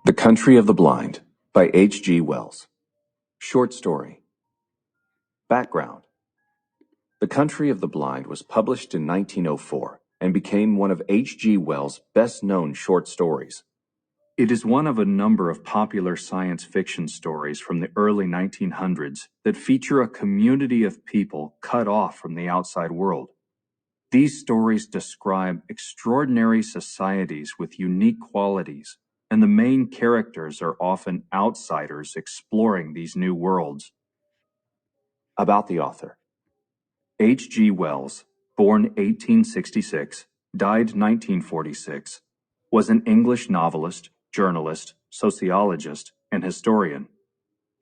The Country of the Blind by H.G. Wells. Short story. Background. The Country of the Blind was published in 1904 and became one of H.G. Wells' best-known short stories. It is one of a number of popular science fiction stories from the early 1900s that feature a community of people cut off from the outside world. These stories describe extraordinary societies with unique qualities, and the main characters are often outsiders exploring these new worlds. About the author. H.G. Wells, born 1866, died 1946, was an English novelist, journalist, sociologist, and historian.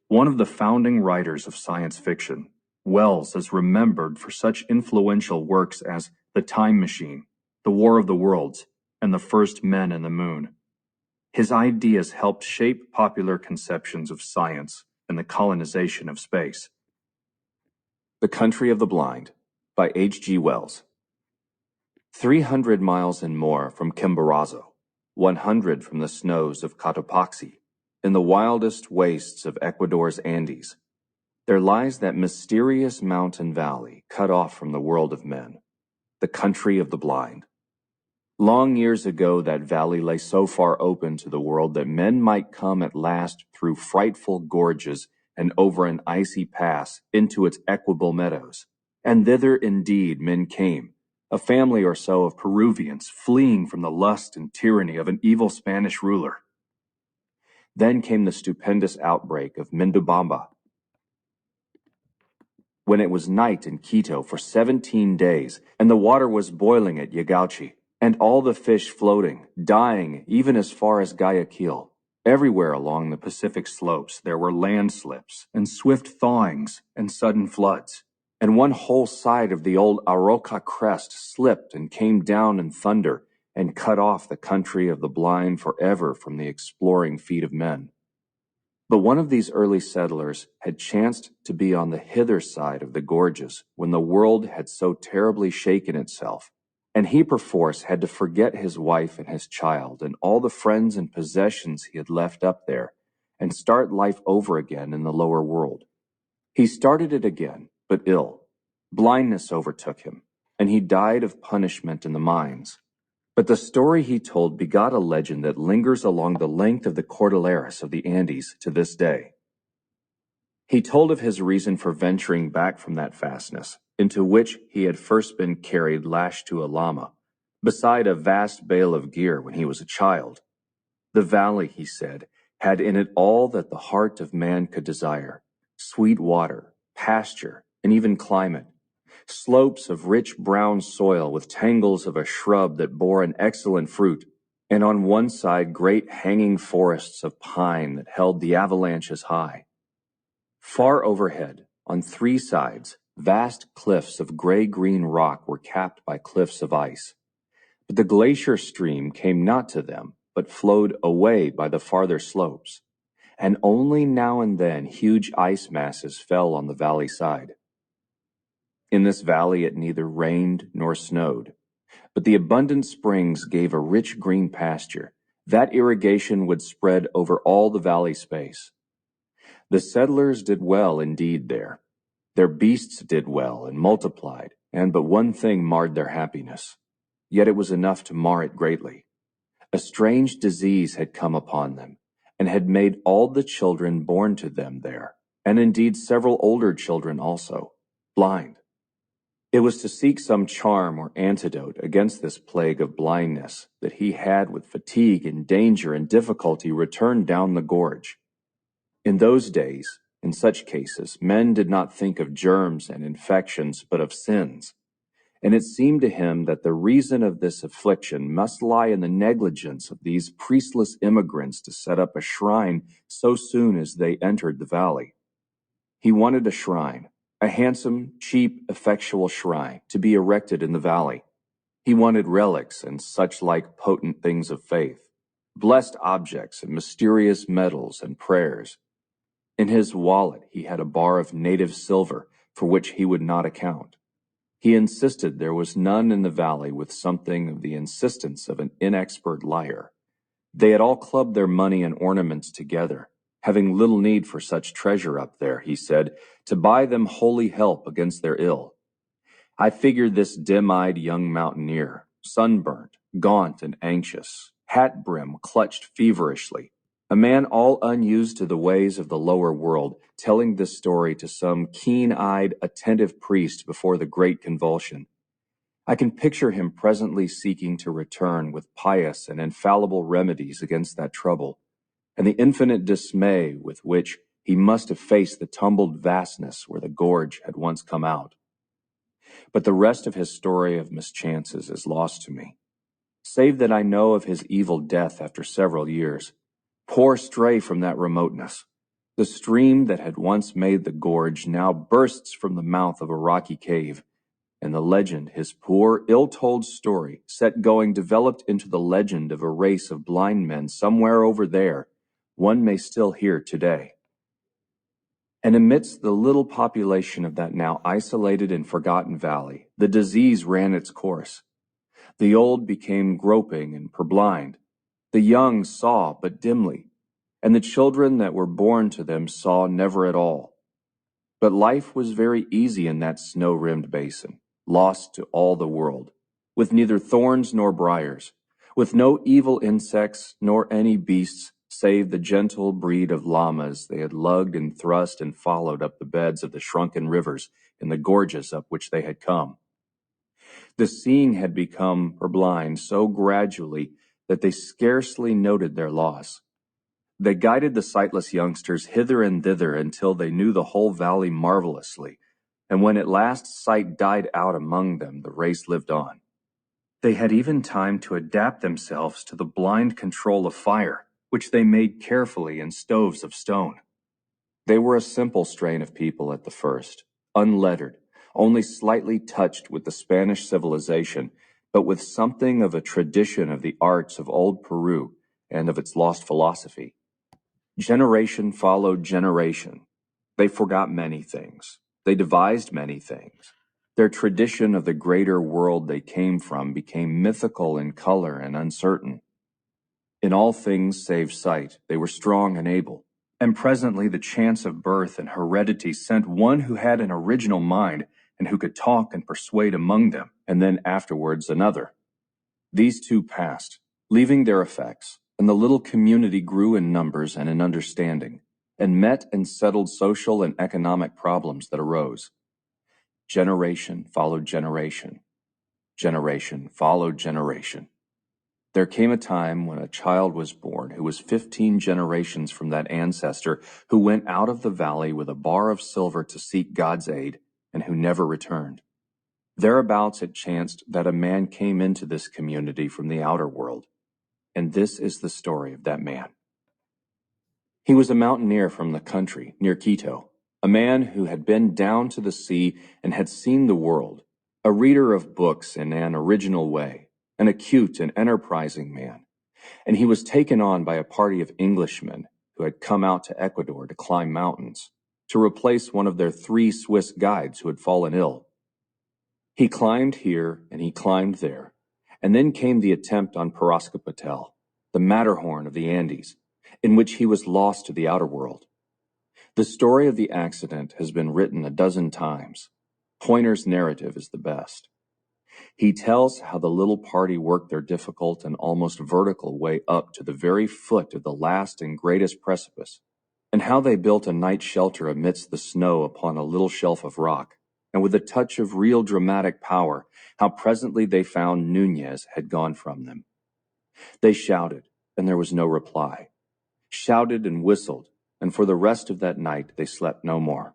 One of the founding writers of science fiction, Wells is remembered for such influential works as The Time Machine, The War of the Worlds, and The First Men in the Moon. His ideas helped shape popular conceptions of science and the colonization of space. The Country of the Blind by H.G. Wells. 300 miles and more from Chimborazo, 100 from the snows of Cotopaxi, in the wildest wastes of Ecuador's Andes, there lies that mysterious mountain valley cut off from the world of men, the Country of the Blind. Long years ago, that valley lay so far open to the world that men might come at last through frightful gorges and over an icy pass into its equable meadows. And thither indeed men came, a family or so of Peruvians fleeing from the lust and tyranny of an evil Spanish ruler. Then came the stupendous outbreak of Mendobamba, when it was night in Quito for 17 days, and the water was boiling at Yagauchi, and all the fish floating, dying even as far as Guayaquil. Everywhere along the Pacific slopes there were landslips, and swift thawings, and sudden floods, and one whole side of the old Aroca crest slipped and came down in thunder, and cut off the country of the blind forever from the exploring feet of men. But one of these early settlers had chanced to be on the hither side of the gorges when the world had so terribly shaken itself, and he perforce had to forget his wife and his child and all the friends and possessions he had left up there, and start life over again in the lower world. He started it again, but ill. Blindness overtook him, and he died of punishment in the mines. But the story he told begot a legend that lingers along the length of the Cordilleras of the Andes to this day. He told of his reason for venturing back from that fastness, into which he had first been carried lashed to a llama, beside a vast bale of gear when he was a child. The valley, he said, had in it all that the heart of man could desire: sweet water, pasture, and even climate. Slopes of rich brown soil with tangles of a shrub that bore an excellent fruit, and on one side great hanging forests of pine that held the avalanches high. Far overhead, on three sides, vast cliffs of gray-green rock were capped by cliffs of ice. But the glacier stream came not to them, but flowed away by the farther slopes, and only now and then huge ice masses fell on the valley side. In this valley it neither rained nor snowed, but the abundant springs gave a rich green pasture. That irrigation would spread over all the valley space. The settlers did well indeed there. Their beasts did well and multiplied, and but one thing marred their happiness. Yet it was enough to mar it greatly. A strange disease had come upon them, and had made all the children born to them there, and indeed several older children also, blind. It was to seek some charm or antidote against this plague of blindness that he had with fatigue and danger and difficulty returned down the gorge. In those days, in such cases, men did not think of germs and infections, but of sins, and it seemed to him that the reason of this affliction must lie in the negligence of these priestless immigrants to set up a shrine so soon as they entered the valley. He wanted a shrine, a handsome, cheap, effectual shrine, to be erected in the valley. He wanted relics and such like potent things of faith, blessed objects and mysterious metals and prayers. In his wallet he had a bar of native silver, for which he would not account. He insisted there was none in the valley with something of the insistence of an inexpert liar. They had all clubbed their money and ornaments together, having little need for such treasure up there, he said, to buy them holy help against their ill. I figured this dim-eyed young mountaineer, sunburnt, gaunt and anxious, hat brim clutched feverishly, a man all unused to the ways of the lower world, telling this story to some keen-eyed, attentive priest before the great convulsion. I can picture him presently seeking to return with pious and infallible remedies against that trouble, and the infinite dismay with which he must have faced the tumbled vastness where the gorge had once come out. But the rest of his story of mischances is lost to me, save that I know of his evil death after several years. Poor stray from that remoteness! The stream that had once made the gorge now bursts from the mouth of a rocky cave, and the legend, his poor, ill-told story, set going, developed into the legend of a race of blind men somewhere over there, one may still hear today. And amidst the little population of that now isolated and forgotten valley, the disease ran its course. The old became groping and purblind. The young saw but dimly, and the children that were born to them saw never at all. But life was very easy in that snow-rimmed basin, lost to all the world, with neither thorns nor briars, with no evil insects nor any beasts save the gentle breed of llamas they had lugged and thrust and followed up the beds of the shrunken rivers in the gorges up which they had come. The seeing had become purblind so gradually that they scarcely noted their loss. They guided the sightless youngsters hither and thither until they knew the whole valley marvelously, and when at last sight died out among them, the race lived on. They had even time to adapt themselves to the blind control of fire, which they made carefully in stoves of stone. They were a simple strain of people at the first, unlettered, only slightly touched with the Spanish civilization, but with something of a tradition of the arts of old Peru and of its lost philosophy. Generation followed generation. They forgot many things. They devised many things. Their tradition of the greater world they came from became mythical in color and uncertain. In all things save sight, they were strong and able, and presently the chance of birth and heredity sent one who had an original mind and who could talk and persuade among them, and then afterwards another. These two passed, leaving their effects, and the little community grew in numbers and in understanding, and met and settled social and economic problems that arose. Generation followed generation. Generation followed generation. There came a time when a child was born who was 15 generations from that ancestor who went out of the valley with a bar of silver to seek God's aid, and who never returned. Thereabouts it chanced that a man came into this community from the outer world, and this is the story of that man. He was a mountaineer from the country, near Quito, a man who had been down to the sea and had seen the world, a reader of books in an original way, an acute and enterprising man, and he was taken on by a party of Englishmen who had come out to Ecuador to climb mountains, to replace one of their 3 Swiss guides who had fallen ill. He climbed here and he climbed there, and then came the attempt on Parascopatel, the Matterhorn of the Andes, in which he was lost to the outer world. The story of the accident has been written a dozen times. Pointer's narrative is the best. He tells how the little party worked their difficult and almost vertical way up to the very foot of the last and greatest precipice, and how they built a night shelter amidst the snow upon a little shelf of rock, and with a touch of real dramatic power, how presently they found Nunez had gone from them. They shouted, and there was no reply. Shouted and whistled, and for the rest of that night they slept no more.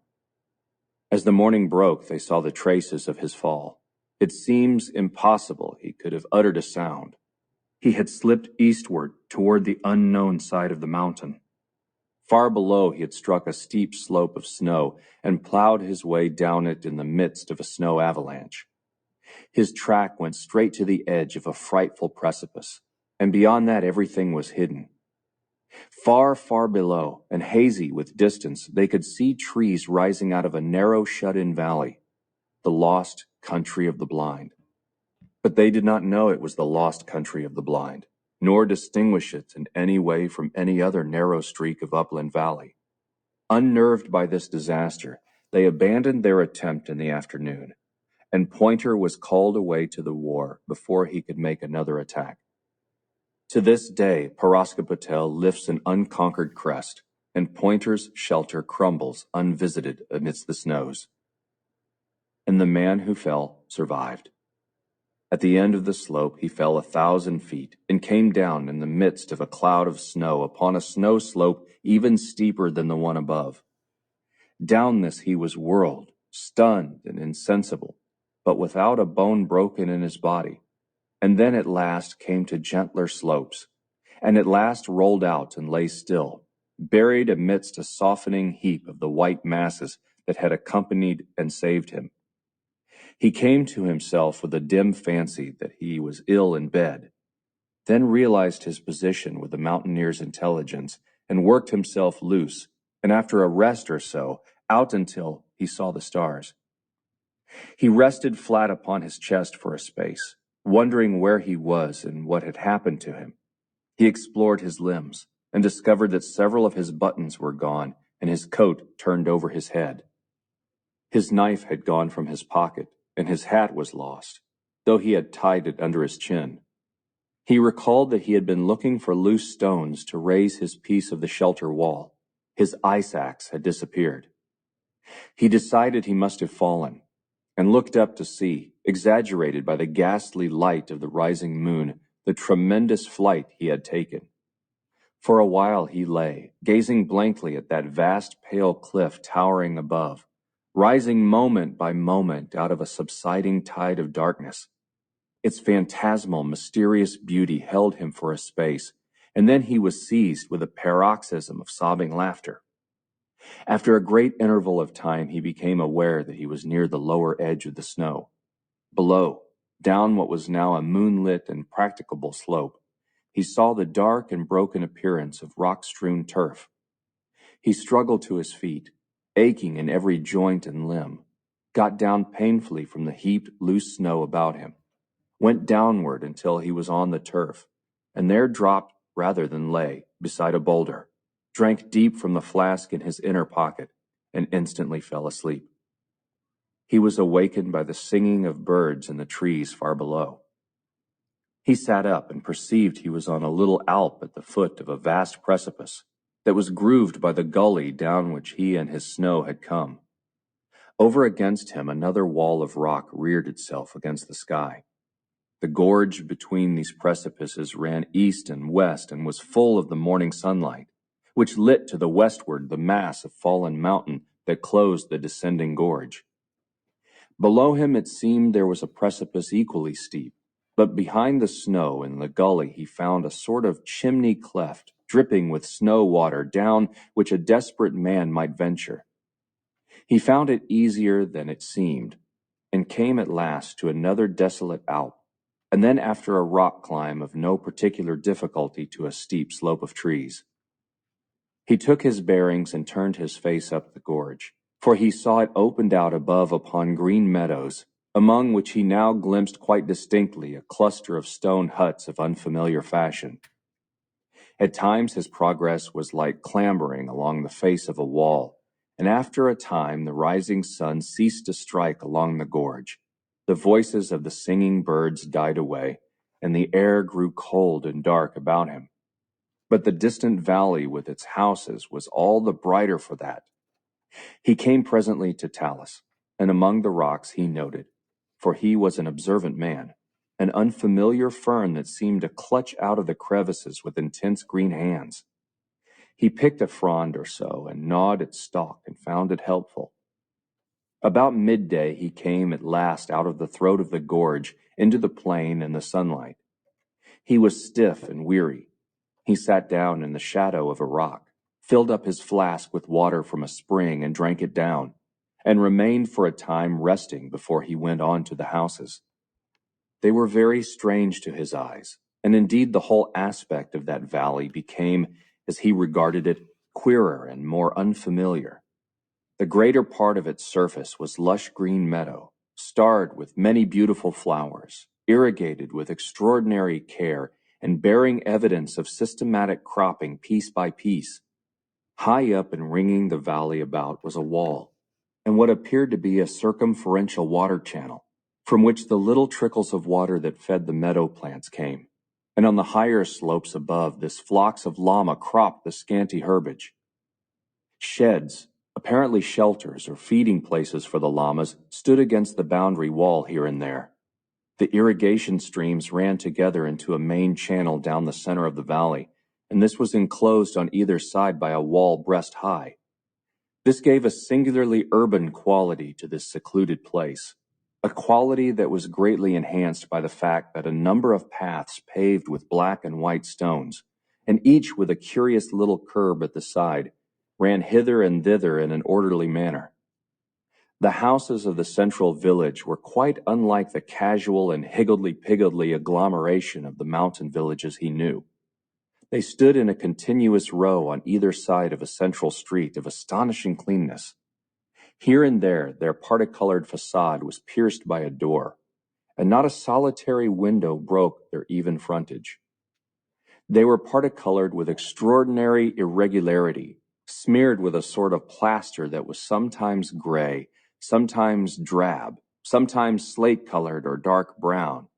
As the morning broke, they saw the traces of his fall. It seems impossible he could have uttered a sound. He had slipped eastward toward the unknown side of the mountain. Far below he had struck a steep slope of snow and plowed his way down it in the midst of a snow avalanche. His track went straight to the edge of a frightful precipice, and beyond that everything was hidden. Far, far below, and hazy with distance, they could see trees rising out of a narrow shut-in valley, the lost country of the blind. But they did not know it was the lost country of the blind. nor distinguish it in any way from any other narrow streak of upland valley. Unnerved by this disaster, they abandoned their attempt in the afternoon, and Pointer was called away to the war before he could make another attack. To this day, Paraskopattel lifts an unconquered crest, and Pointer's shelter crumbles unvisited amidst the snows. And the man who fell survived. At the end of the slope he fell 1,000 feet and came down in the midst of a cloud of snow upon a snow slope even steeper than the one above. Down this he was whirled, stunned and insensible, but without a bone broken in his body, and then at last came to gentler slopes, and at last rolled out and lay still, buried amidst a softening heap of the white masses that had accompanied and saved him. He came to himself with a dim fancy that he was ill in bed, then realized his position with the mountaineer's intelligence and worked himself loose, and after a rest or so, out until he saw the stars. He rested flat upon his chest for a space, wondering where he was and what had happened to him. He explored his limbs and discovered that several of his buttons were gone and his coat turned over his head. His knife had gone from his pocket, and his hat was lost, though he had tied it under his chin. He recalled that he had been looking for loose stones to raise his piece of the shelter wall. His ice axe had disappeared. He decided he must have fallen, and looked up to see, exaggerated by the ghastly light of the rising moon, the tremendous flight he had taken. For a while he lay, gazing blankly at that vast pale cliff towering above, rising moment by moment out of a subsiding tide of darkness. Its phantasmal, mysterious beauty held him for a space, and then he was seized with a paroxysm of sobbing laughter. After a great interval of time he became aware that he was near the lower edge of the snow. Below, down what was now a moonlit and practicable slope, he saw the dark and broken appearance of rock-strewn turf. He struggled to his feet, aching in every joint and limb, got down painfully from the heaped loose snow about him, went downward until he was on the turf, and there dropped rather than lay beside a boulder, drank deep from the flask in his inner pocket, and instantly fell asleep. He was awakened by the singing of birds in the trees far below. He sat up and perceived he was on a little alp at the foot of a vast precipice that was grooved by the gully down which he and his snow had come. Over against him another wall of rock reared itself against the sky. The gorge between these precipices ran east and west and was full of the morning sunlight, which lit to the westward the mass of fallen mountain that closed the descending gorge. Below him it seemed there was a precipice equally steep, but behind the snow in the gully he found a sort of chimney cleft, dripping with snow water down which a desperate man might venture. He found it easier than it seemed, and came at last to another desolate alp, and then after a rock climb of no particular difficulty to a steep slope of trees. He took his bearings and turned his face up the gorge, for he saw it opened out above upon green meadows, among which he now glimpsed quite distinctly a cluster of stone huts of unfamiliar fashion. At times his progress was like clambering along the face of a wall, and after a time the rising sun ceased to strike along the gorge. The voices of the singing birds died away, and the air grew cold and dark about him. But the distant valley with its houses was all the brighter for that. He came presently to Talus, and among the rocks he noted, for he was an observant man, an unfamiliar fern that seemed to clutch out of the crevices with intense green hands. He picked a frond or so and gnawed its stalk and found it helpful. About midday he came at last out of the throat of the gorge into the plain and the sunlight. He was stiff and weary. He sat down in the shadow of a rock, filled up his flask with water from a spring and drank it down, and remained for a time resting before he went on to the houses. They were very strange to his eyes, and indeed the whole aspect of that valley became, as he regarded it, queerer and more unfamiliar. The greater part of its surface was lush green meadow, starred with many beautiful flowers, irrigated with extraordinary care, and bearing evidence of systematic cropping piece by piece. High up and ringing the valley about was a wall, and what appeared to be a circumferential water channel, from which the little trickles of water that fed the meadow plants came. And on the higher slopes above this flocks of llama cropped the scanty herbage. Sheds, apparently shelters or feeding places for the llamas, stood against the boundary wall here and there. The irrigation streams ran together into a main channel down the center of the valley, and this was enclosed on either side by a wall breast high. This gave a singularly urban quality to this secluded place, a quality that was greatly enhanced by the fact that a number of paths paved with black and white stones, and each with a curious little curb at the side, ran hither and thither in an orderly manner. The houses of the central village were quite unlike the casual and higgledy-piggledy agglomeration of the mountain villages he knew. They stood in a continuous row on either side of a central street of astonishing cleanness. Here and there, their parti-colored facade was pierced by a door, and not a solitary window broke their even frontage. They were parti-colored with extraordinary irregularity, smeared with a sort of plaster that was sometimes gray, sometimes drab, sometimes slate-colored or dark brown,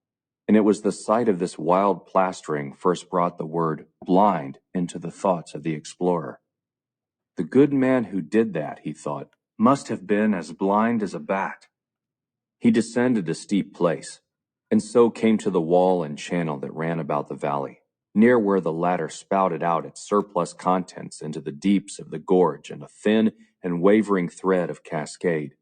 and it was the sight of this wild plastering first brought the word blind into the thoughts of the explorer. The good man who did that, he thought, must have been as blind as a bat. He descended a steep place, and so came to the wall and channel that ran about the valley, near where the latter spouted out its surplus contents into the deeps of the gorge in a thin and wavering thread of cascade.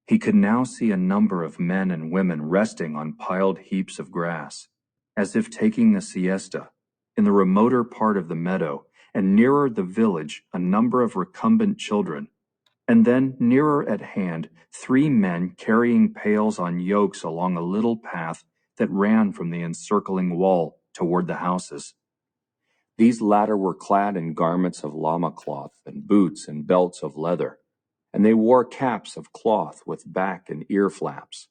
He could now see a number of men and women resting on piled heaps of grass, as if taking a siesta, in the remoter part of the meadow, and nearer the village a number of recumbent children, and then nearer at hand 3 men carrying pails on yokes along a little path that ran from the encircling wall toward the houses. These latter were clad in garments of llama cloth and boots and belts of leather, and they wore caps of cloth with back and ear flaps.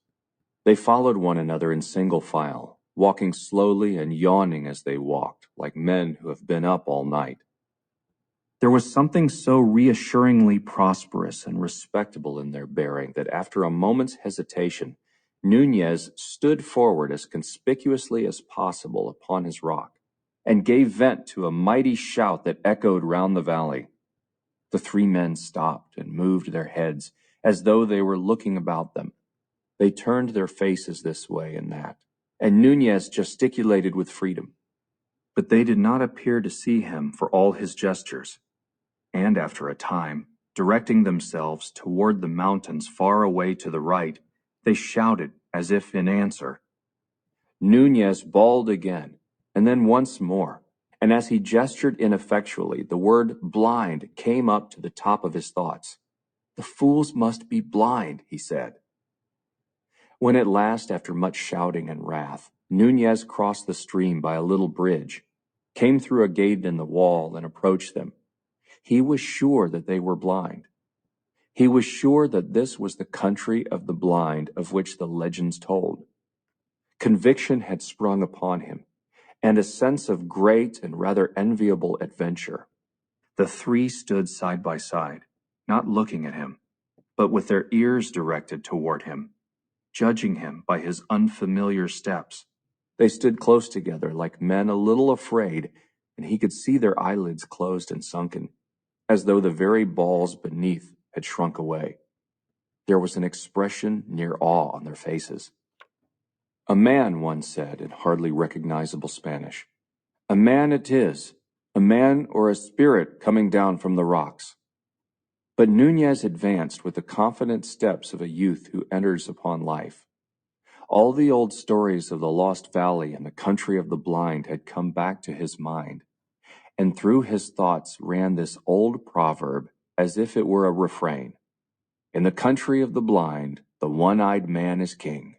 They followed one another in single file, walking slowly and yawning as they walked, like men who have been up all night. There was something so reassuringly prosperous and respectable in their bearing that after a moment's hesitation, Nunez stood forward as conspicuously as possible upon his rock, and gave vent to a mighty shout that echoed round the valley. The 3 men stopped and moved their heads as though they were looking about them. They turned their faces this way and that, and Nunez gesticulated with freedom. But they did not appear to see him for all his gestures, and after a time, directing themselves toward the mountains far away to the right, they shouted as if in answer. Nunez bawled again, and then once more, and as he gestured ineffectually, the word blind came up to the top of his thoughts. The fools must be blind, he said. When at last, after much shouting and wrath, Nunez crossed the stream by a little bridge, came through a gate in the wall and approached them, he was sure that they were blind. He was sure that this was the country of the blind of which the legends told. Conviction had sprung upon him, and a sense of great and rather enviable adventure. The 3 stood side by side, not looking at him, but with their ears directed toward him, judging him by his unfamiliar steps. They stood close together like men a little afraid, and he could see their eyelids closed and sunken, as though the very balls beneath had shrunk away. There was an expression near awe on their faces. A man, one said in hardly recognizable Spanish. A man it is, a man or a spirit coming down from the rocks. But Nunez advanced with the confident steps of a youth who enters upon life. All the old stories of the Lost Valley and the country of the blind had come back to his mind, and through his thoughts ran this old proverb as if it were a refrain. In the country of the blind, the one-eyed man is king.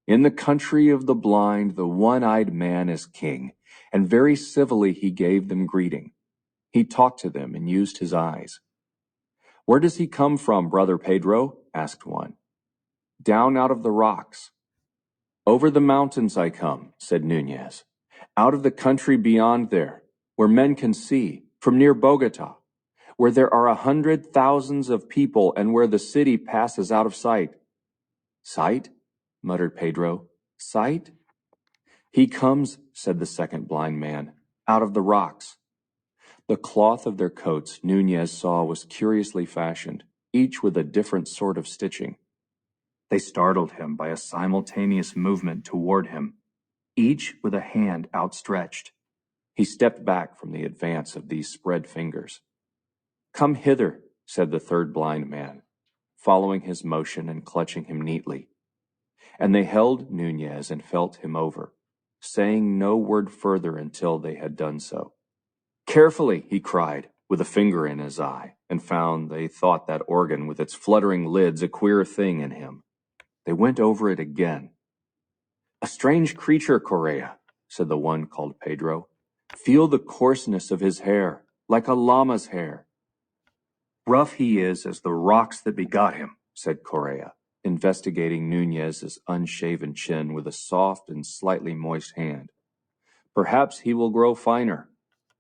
In the country of the blind, the one-eyed man is king, and very civilly he gave them greeting. He talked to them and used his eyes. Where does he come from, Brother Pedro? Asked one. Down out of the rocks. Over the mountains I come, said Nunez, Out of the country beyond there, where men can see, from near Bogota, where there are 100,000 of people and where the city passes out of sight." "Sight?" muttered Pedro. "Sight?" "He comes," said the second blind man, "out of the rocks." The cloth of their coats Nunez saw was curiously fashioned, each with a different sort of stitching. They startled him by a simultaneous movement toward him, each with a hand outstretched. He stepped back from the advance of these spread fingers. "Come hither," said the third blind man, following his motion and clutching him neatly. And they held Nunez and felt him over, saying no word further until they had done so. "Carefully," he cried, with a finger in his eye, and found they thought that organ with its fluttering lids a queer thing in him. They went over it again. "A strange creature, Correa," said the one called Pedro. "Feel the coarseness of his hair, like a llama's hair." "Rough he is as the rocks that begot him," said Correa, investigating Nunez's unshaven chin with a soft and slightly moist hand. "Perhaps he will grow finer."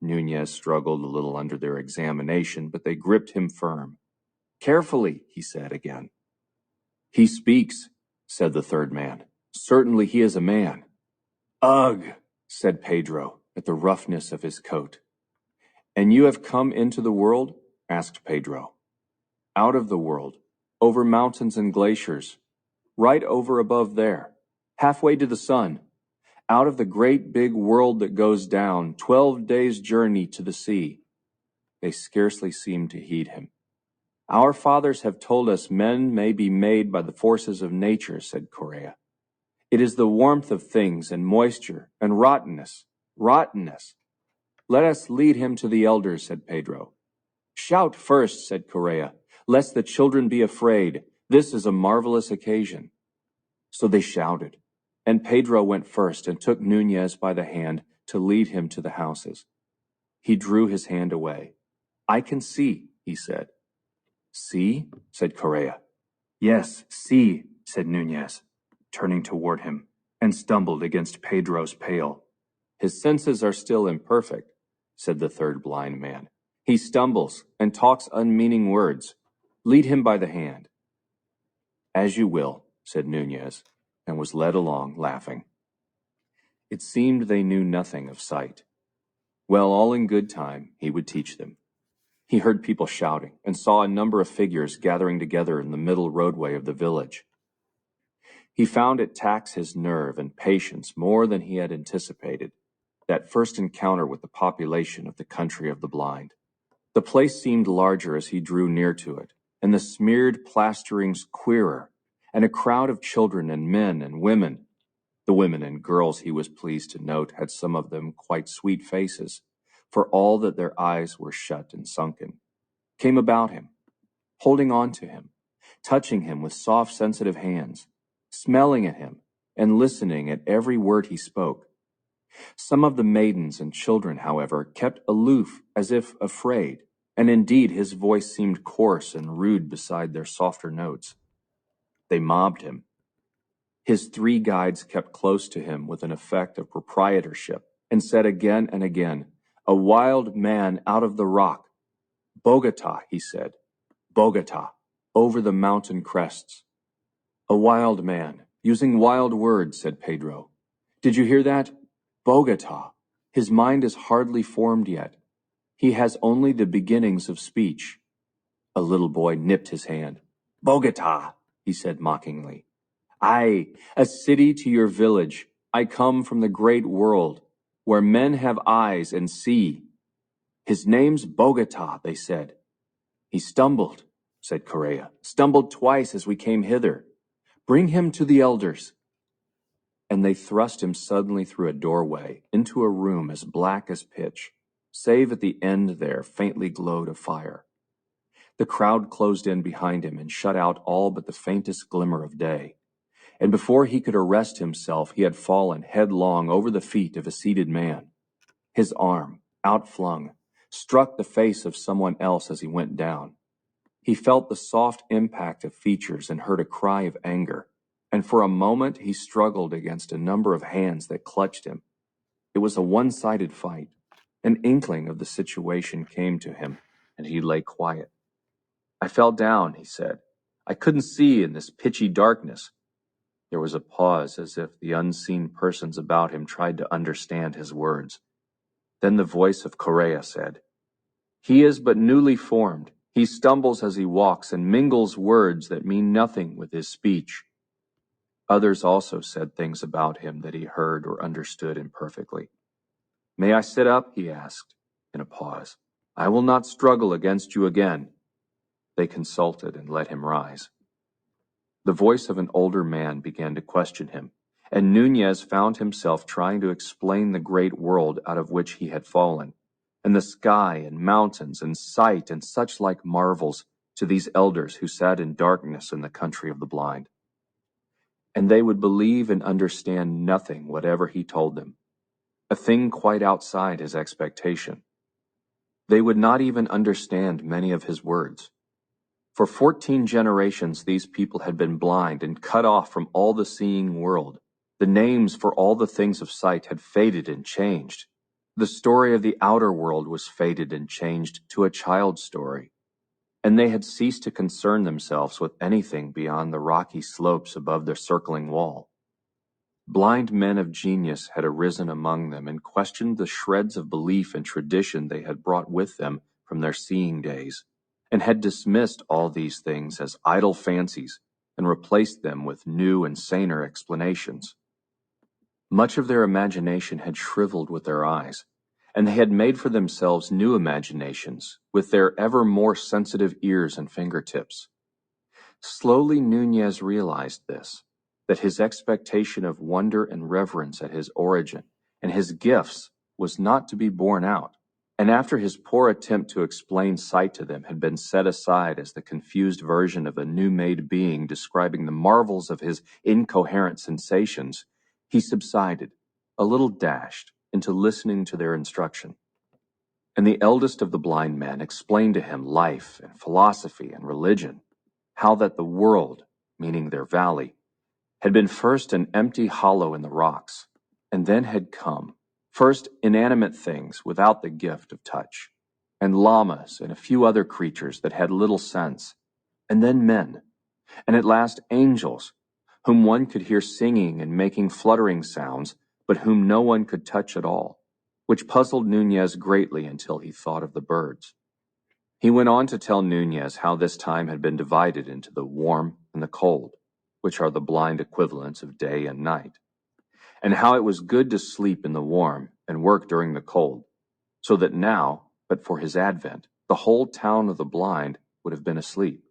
Nunez struggled a little under their examination, but they gripped him firm. "Carefully," he said again. "He speaks," said the third man. "Certainly he is a man." "Ugh," said Pedro, at the roughness of his coat. "And you have come into the world?" asked Pedro. "Out of the world, over mountains and glaciers, right over above there, halfway to the sun, out of the great big world that goes down, 12 days' journey to the sea." They scarcely seemed to heed him. "Our fathers have told us men may be made by the forces of nature," said Correa. "It is the warmth of things and moisture and rottenness. Let us lead him to the elders," said Pedro. "Shout first," said Correa, "lest the children be afraid. This is a marvelous occasion." So they shouted, and Pedro went first and took Nunez by the hand to lead him to the houses. He drew his hand away. "I can see," he said. "See?" said Correa. "Yes, see," said Nunez, turning toward him, and stumbled against Pedro's pail. "His senses are still imperfect," said the third blind man. "He stumbles and talks unmeaning words. Lead him by the hand." "As you will," said Nunez, and was led along, laughing. It seemed they knew nothing of sight. Well, all in good time, he would teach them. He heard people shouting and saw a number of figures gathering together in the middle roadway of the village. He found it tax his nerve and patience more than he had anticipated, that first encounter with the population of the country of the blind. The place seemed larger as he drew near to it, and the smeared plasterings queerer, and a crowd of children and men and women. The women and girls, he was pleased to note, had some of them quite sweet faces, for all that their eyes were shut and sunken, came about him, holding on to him, touching him with soft, sensitive hands, smelling at him, and listening at every word he spoke. Some of the maidens and children, however, kept aloof as if afraid, and indeed his voice seemed coarse and rude beside their softer notes. They mobbed him. His three guides kept close to him with an effect of proprietorship, and said again and again, "A wild man out of the rock." "Bogota," he said. "Bogota, over the mountain crests." "A wild man, using wild words," said Pedro. "Did you hear that? Bogota. His mind is hardly formed yet. He has only the beginnings of speech." A little boy nipped his hand. "Bogota," he said mockingly. "Aye, a city to your village. I come from the great world, where men have eyes and see." "His name's Bogota," they said. "He stumbled," said Correa, "stumbled twice as we came hither. Bring him to the elders." And they thrust him suddenly through a doorway into a room as black as pitch, save at the end there faintly glowed a fire. The crowd closed in behind him and shut out all but the faintest glimmer of day. And before he could arrest himself, he had fallen headlong over the feet of a seated man. His arm, outflung, struck the face of someone else as he went down. He felt the soft impact of features and heard a cry of anger, and for a moment he struggled against a number of hands that clutched him. It was a one-sided fight. An inkling of the situation came to him, and he lay quiet. I fell down, he said. I couldn't see in this pitchy darkness. There was a pause, as if the unseen persons about him tried to understand his words. Then the voice of Correa said, He is but newly formed. He stumbles as he walks and mingles words that mean nothing with his speech. Others also said things about him that he heard or understood imperfectly. May I sit up? He asked, in a pause. I will not struggle against you again. They consulted and let him rise. The voice of an older man began to question him, and Nunez found himself trying to explain the great world out of which he had fallen, and the sky and mountains and sight and such like marvels to these elders who sat in darkness in the country of the blind. And they would believe and understand nothing whatever he told them, a thing quite outside his expectation. They would not even understand many of his words. For 14 generations these people had been blind and cut off from all the seeing world. The names for all the things of sight had faded and changed. The story of the outer world was faded and changed to a child's story. And they had ceased to concern themselves with anything beyond the rocky slopes above their circling wall. Blind men of genius had arisen among them and questioned the shreds of belief and tradition they had brought with them from their seeing days, and had dismissed all these things as idle fancies and replaced them with new and saner explanations. Much of their imagination had shriveled with their eyes, and they had made for themselves new imaginations with their ever more sensitive ears and fingertips. Slowly Nunez realized this, that his expectation of wonder and reverence at his origin and his gifts was not to be borne out, and after his poor attempt to explain sight to them had been set aside as the confused version of a new-made being describing the marvels of his incoherent sensations, he subsided, a little dashed, into listening to their instruction. And the eldest of the blind men explained to him life and philosophy and religion, how that the world, meaning their valley, had been first an empty hollow in the rocks, and then had come, first inanimate things without the gift of touch, and llamas and a few other creatures that had little sense, and then men, and at last angels, whom one could hear singing and making fluttering sounds, but whom no one could touch at all, which puzzled Nunez greatly until he thought of the birds. He went on to tell Nunez how this time had been divided into the warm and the cold, which are the blind equivalents of day and night, and how it was good to sleep in the warm and work during the cold, so that now, but for his advent, the whole town of the blind would have been asleep.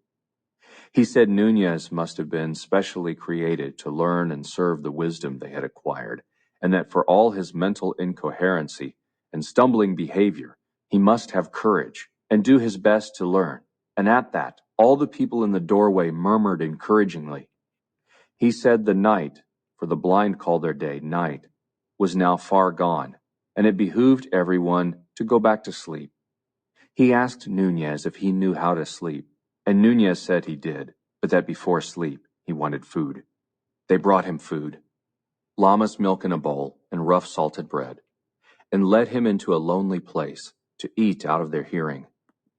He said Nunez must have been specially created to learn and serve the wisdom they had acquired, and that for all his mental incoherency and stumbling behavior, he must have courage and do his best to learn. And at that, all the people in the doorway murmured encouragingly. He said the night, for the blind call their day night, was now far gone, and it behooved everyone to go back to sleep. He asked Nunez if he knew how to sleep, and Nunez said he did, but that before sleep he wanted food. They brought him food, llama's milk in a bowl and rough salted bread, and led him into a lonely place to eat out of their hearing,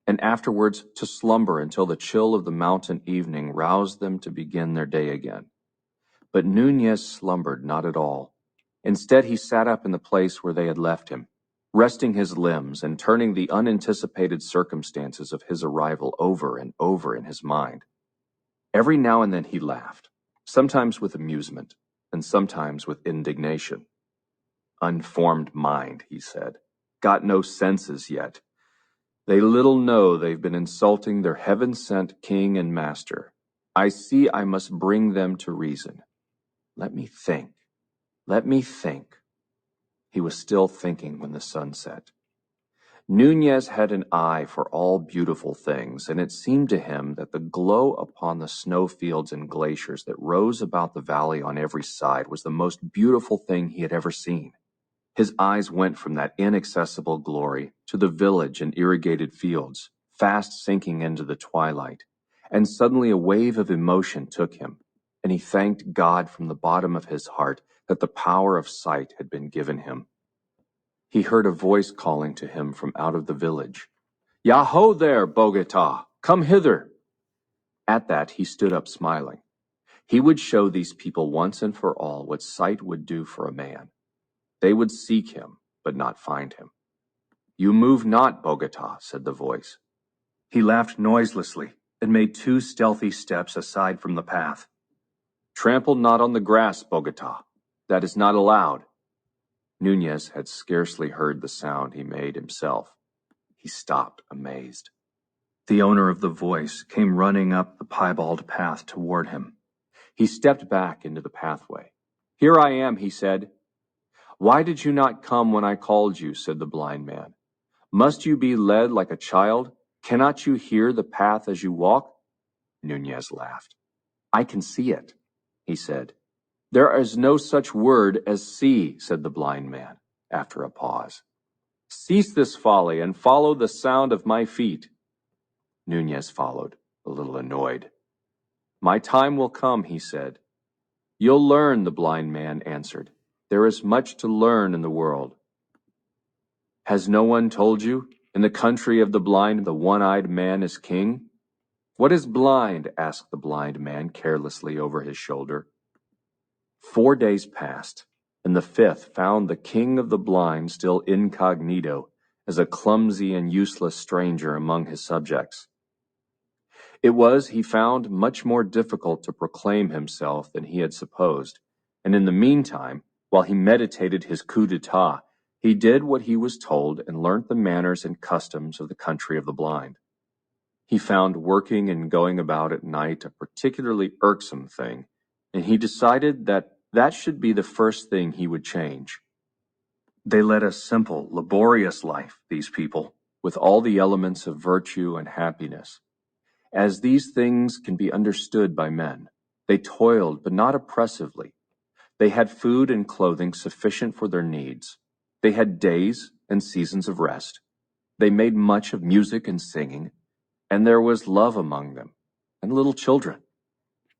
and afterwards to slumber until the chill of the mountain evening roused them to begin their day again. But Nunez slumbered not at all. Instead, he sat up in the place where they had left him, resting his limbs and turning the unanticipated circumstances of his arrival over and over in his mind. Every now and then he laughed, sometimes with amusement, and sometimes with indignation. Unformed mind, he said, got no senses yet. They little know they've been insulting their heaven-sent king and master. I see I must bring them to reason. Let me think. Let me think. He was still thinking when the sun set. Nunez had an eye for all beautiful things, and it seemed to him that the glow upon the snowfields and glaciers that rose about the valley on every side was the most beautiful thing he had ever seen. His eyes went from that inaccessible glory to the village and irrigated fields, fast sinking into the twilight, and suddenly a wave of emotion took him, and he thanked God from the bottom of his heart that the power of sight had been given him. He heard a voice calling to him from out of the village. "Yaho there, Bogota! Come hither!" At that he stood up smiling. He would show these people once and for all what sight would do for a man. They would seek him, but not find him. "You move not, Bogota," said the voice. He laughed noiselessly and made 2 stealthy steps aside from the path. "Trample not on the grass, Bogota. That is not allowed." Nunez had scarcely heard the sound he made himself. He stopped, amazed. The owner of the voice came running up the piebald path toward him. He stepped back into the pathway. "Here I am," he said. "Why did you not come when I called you?" said the blind man. "Must you be led like a child? Cannot you hear the path as you walk?" Nunez laughed. "I can see it," he said. "There is no such word as see," said the blind man, after a pause. "Cease this folly and follow the sound of my feet." Nunez followed, a little annoyed. "My time will come," he said. "You'll learn," the blind man answered. "There is much to learn in the world." "Has no one told you? In the country of the blind, the one-eyed man is king." "What is blind?" asked the blind man carelessly over his shoulder. 4 days passed, and the 5th found the king of the blind still incognito, as a clumsy and useless stranger among his subjects. It was, he found, much more difficult to proclaim himself than he had supposed, and in the meantime, while he meditated his coup d'etat, he did what he was told and learnt the manners and customs of the country of the blind. He found working and going about at night a particularly irksome thing, and he decided that that should be the first thing he would change. They led a simple, laborious life, these people, with all the elements of virtue and happiness. As these things can be understood by men, they toiled, but not oppressively. They had food and clothing sufficient for their needs. They had days and seasons of rest. They made much of music and singing, and there was love among them, and little children.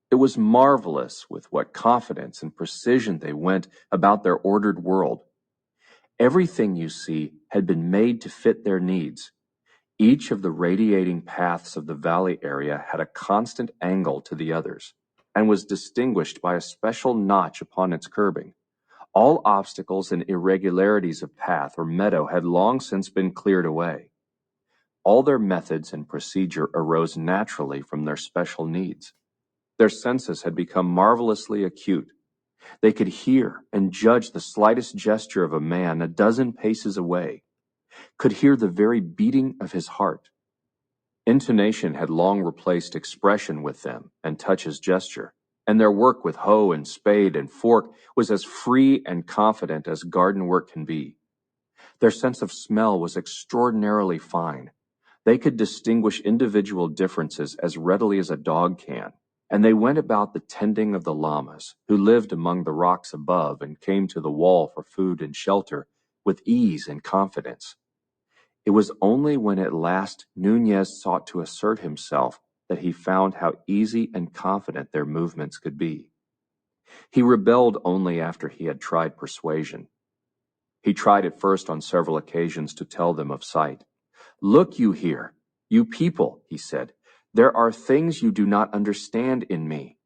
It was marvelous with what confidence and precision they went about their ordered world. Everything you see had been made to fit their needs. Each of the radiating paths of the valley area had a constant angle to the others, and was distinguished by a special notch upon its curbing. All obstacles and irregularities of path or meadow had long since been cleared away. All their methods and procedure arose naturally from their special needs. Their senses had become marvelously acute. They could hear and judge the slightest gesture of a man a dozen paces away, could hear the very beating of his heart. Intonation had long replaced expression with them, and touch as gesture, and their work with hoe and spade and fork was as free and confident as garden work can be. Their sense of smell was extraordinarily fine. They could distinguish individual differences as readily as a dog can, and they went about the tending of the llamas, who lived among the rocks above and came to the wall for food and shelter, with ease and confidence. It was only when at last Nunez sought to assert himself that he found how easy and confident their movements could be. He rebelled only after he had tried persuasion. He tried at first on several occasions to tell them of sight. "Look you here, you people," he said, "there are things you do not understand in me."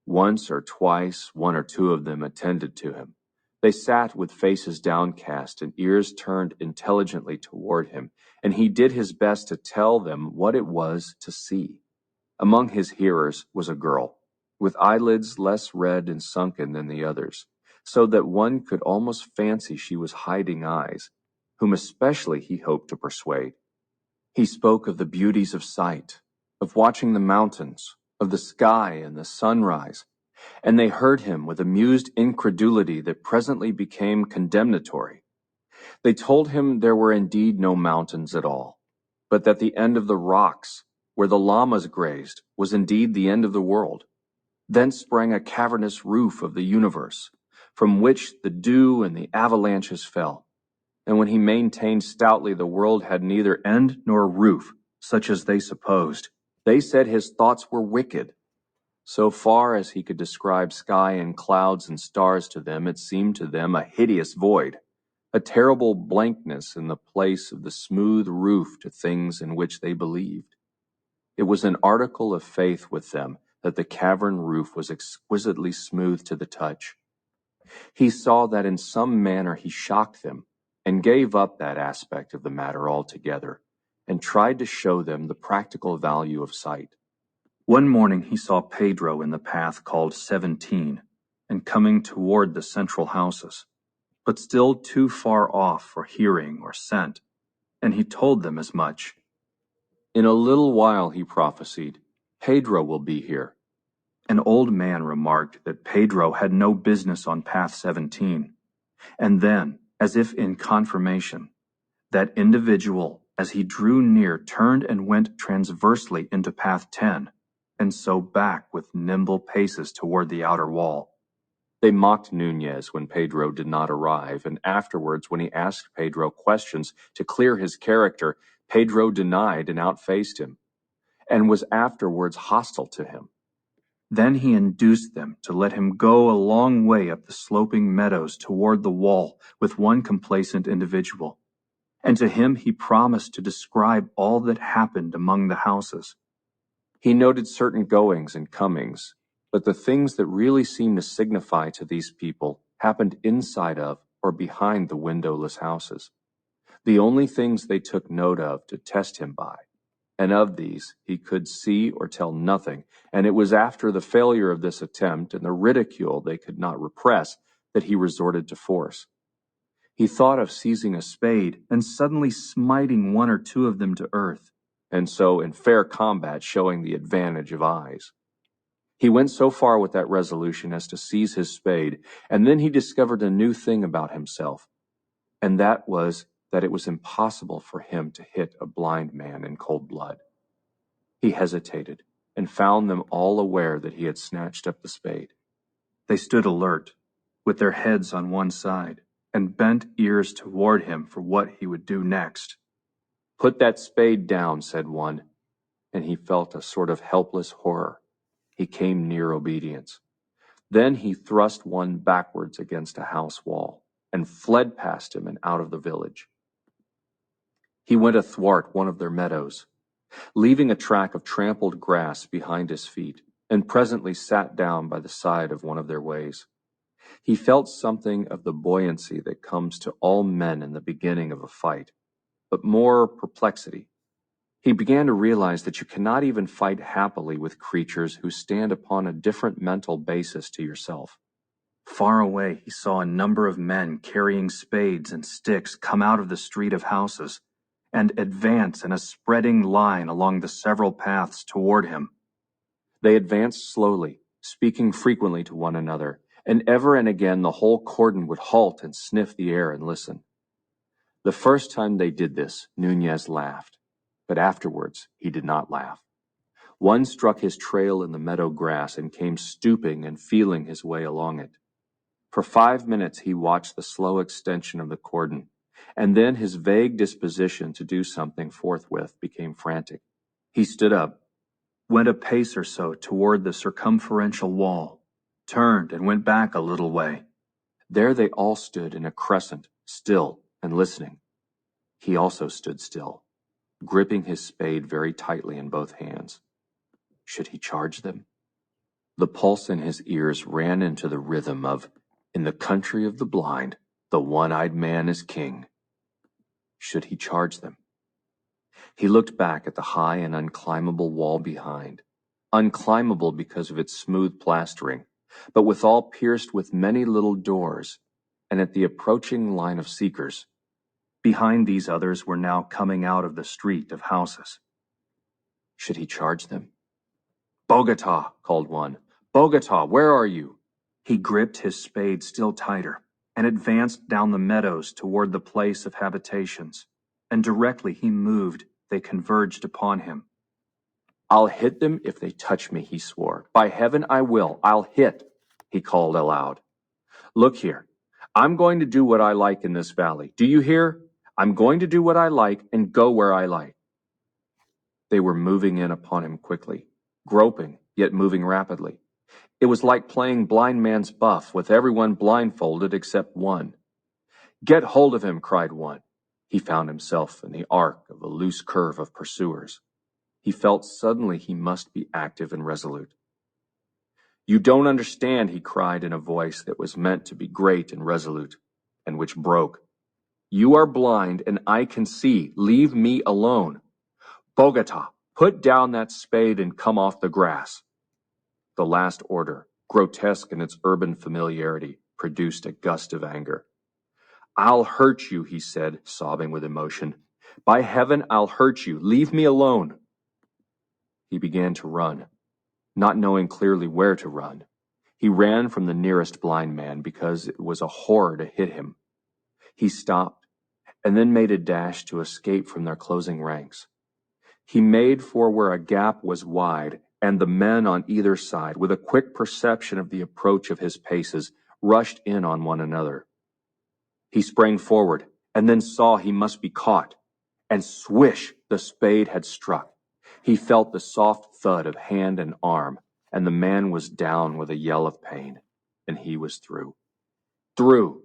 Once or twice, 1 or 2 of them attended to him. They sat with faces downcast and ears turned intelligently toward him, and he did his best to tell them what it was to see. Among his hearers was a girl, with eyelids less red and sunken than the others, so that one could almost fancy she was hiding eyes, whom especially he hoped to persuade. He spoke of the beauties of sight, of watching the mountains, of the sky and the sunrise, and they heard him with amused incredulity that presently became condemnatory. They told him there were indeed no mountains at all, but that the end of the rocks, where the llamas grazed, was indeed the end of the world. Thence sprang a cavernous roof of the universe, from which the dew and the avalanches fell. And when he maintained stoutly the world had neither end nor roof, such as they supposed, they said his thoughts were wicked. So far as he could describe sky and clouds and stars to them, it seemed to them a hideous void. a terrible blankness in the place of the smooth roof to things in which they believed. It was an article of faith with them that the cavern roof was exquisitely smooth to the touch. He saw that in some manner he shocked them, and gave up that aspect of the matter altogether, and tried to show them the practical value of sight. One morning he saw Pedro in the path called 17, and coming toward the central houses, but still too far off for hearing or scent, and he told them as much. In a little while, he prophesied, Pedro will be here. An old man remarked that Pedro had no business on path 17, and then, as if in confirmation, that individual, as he drew near, turned and went transversely into path 10, and so back with nimble paces toward the outer wall. They mocked Nunez when Pedro did not arrive, and afterwards when he asked Pedro questions to clear his character, Pedro denied and outfaced him, and was afterwards hostile to him. Then he induced them to let him go a long way up the sloping meadows toward the wall with one complacent individual, and to him he promised to describe all that happened among the houses. He noted certain goings and comings, but the things that really seemed to signify to these people happened inside of or behind the windowless houses, the only things they took note of to test him by. And of these he could see or tell nothing, and it was after the failure of this attempt and the ridicule they could not repress that he resorted to force. He thought of seizing a spade and suddenly smiting one or two of them to earth, and so in fair combat showing the advantage of eyes. He went so far with that resolution as to seize his spade, and then he discovered a new thing about himself, and that was that it was impossible for him to hit a blind man in cold blood. He hesitated, and found them all aware that he had snatched up the spade. They stood alert, with their heads on one side, and bent ears toward him for what he would do next. Put that spade down, said one, and he felt a sort of helpless horror. He came near obedience. Then he thrust one backwards against a house wall, and fled past him and out of the village. He went athwart one of their meadows, leaving a track of trampled grass behind his feet, and presently sat down by the side of one of their ways. He felt something of the buoyancy that comes to all men in the beginning of a fight, but more perplexity. He began to realize that you cannot even fight happily with creatures who stand upon a different mental basis to yourself. Far away he saw a number of men carrying spades and sticks come out of the street of houses, and advance in a spreading line along the several paths toward him. They advanced slowly, speaking frequently to one another, and ever and again the whole cordon would halt and sniff the air and listen. The first time they did this, Nunez laughed, but afterwards he did not laugh. One struck his trail in the meadow grass and came stooping and feeling his way along it. For 5 minutes he watched the slow extension of the cordon, and then his vague disposition to do something forthwith became frantic. He stood up, went a pace or so toward the circumferential wall, turned and went back a little way. There they all stood in a crescent, still and listening. He also stood still, gripping his spade very tightly in both hands. Should he charge them? The pulse in his ears ran into the rhythm of, "In the country of the blind, the one-eyed man is king." Should he charge them? He looked back at the high and unclimbable wall behind, unclimbable because of its smooth plastering, but withal pierced with many little doors, and at the approaching line of seekers. Behind these others were now coming out of the street of houses. Should he charge them? "Bogota," called one. "Bogota, where are you?" He gripped his spade still tighter, and advanced down the meadows toward the place of habitations, and directly he moved, they converged upon him. "I'll hit them if they touch me," he swore. "By heaven I will. I'll hit," he called aloud. "Look here. I'm going to do what I like in this valley. Do you hear? I'm going to do what I like and go where I like." They were moving in upon him quickly, groping, yet moving rapidly. It was like playing blind man's buff with everyone blindfolded except one. Get hold of him, cried one. He found himself in the arc of a loose curve of pursuers. He felt suddenly he must be active and resolute. You don't understand, he cried in a voice that was meant to be great and resolute, and which broke. You are blind and I can see. Leave me alone. Bogota, put down that spade and come off the grass. The last order, grotesque in its urban familiarity, produced a gust of anger. I'll hurt you, he said, sobbing with emotion. By heaven, I'll hurt you. Leave me alone. He began to run, not knowing clearly where to run. He ran from the nearest blind man because it was a horror to hit him. He stopped, and then made a dash to escape from their closing ranks. He made for where a gap was wide, and the men on either side, with a quick perception of the approach of his paces, rushed in on one another. He sprang forward, and then saw he must be caught, and swish, the spade had struck. He felt the soft thud of hand and arm, and the man was down with a yell of pain, and he was through. Through!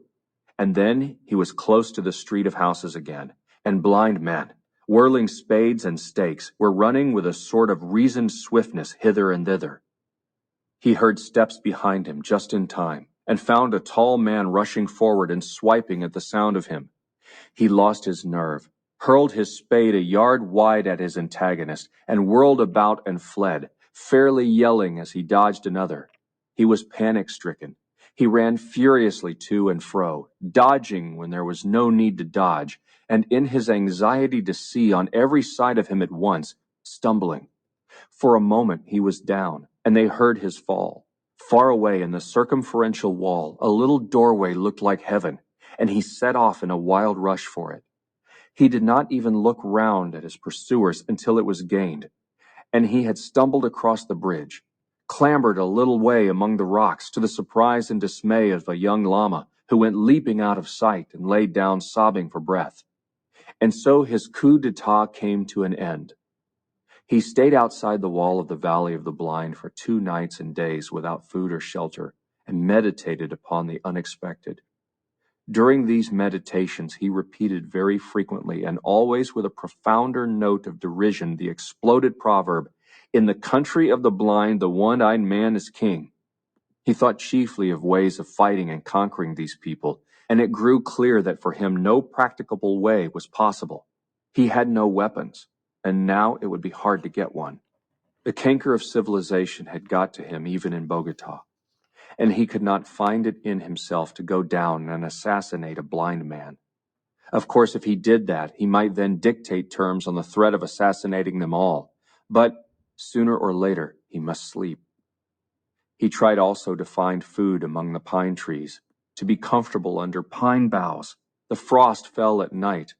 And then he was close to the street of houses again, and blind men, whirling spades and stakes, were running with a sort of reasoned swiftness hither and thither. He heard steps behind him just in time, and found a tall man rushing forward and swiping at the sound of him. He lost his nerve, hurled his spade a yard wide at his antagonist, and whirled about and fled, fairly yelling as he dodged another. He was panic-stricken. He ran furiously to and fro, dodging when there was no need to dodge, and in his anxiety to see on every side of him at once, stumbling. For a moment he was down, and they heard his fall. Far away in the circumferential wall, a little doorway looked like heaven, and he set off in a wild rush for it. He did not even look round at his pursuers until it was gained, and he had stumbled across the bridge, clambered a little way among the rocks to the surprise and dismay of a young llama who went leaping out of sight and laid down sobbing for breath. And so his coup d'etat came to an end. He stayed outside the wall of the Valley of the Blind for 2 nights and days without food or shelter, and meditated upon the unexpected. During these meditations he repeated very frequently and always with a profounder note of derision the exploded proverb, "In the country of the blind the one-eyed man is king." He thought chiefly of ways of fighting and conquering these people, and it grew clear that for him no practicable way was possible. He had no weapons, and now it would be hard to get one. The canker of civilization had got to him even in Bogota, and he could not find it in himself to go down and assassinate a blind man. Of course, if he did that, he might then dictate terms on the threat of assassinating them all, but sooner or later he must sleep. He tried also to find food among the pine trees, to be comfortable under pine boughs. The frost fell at night,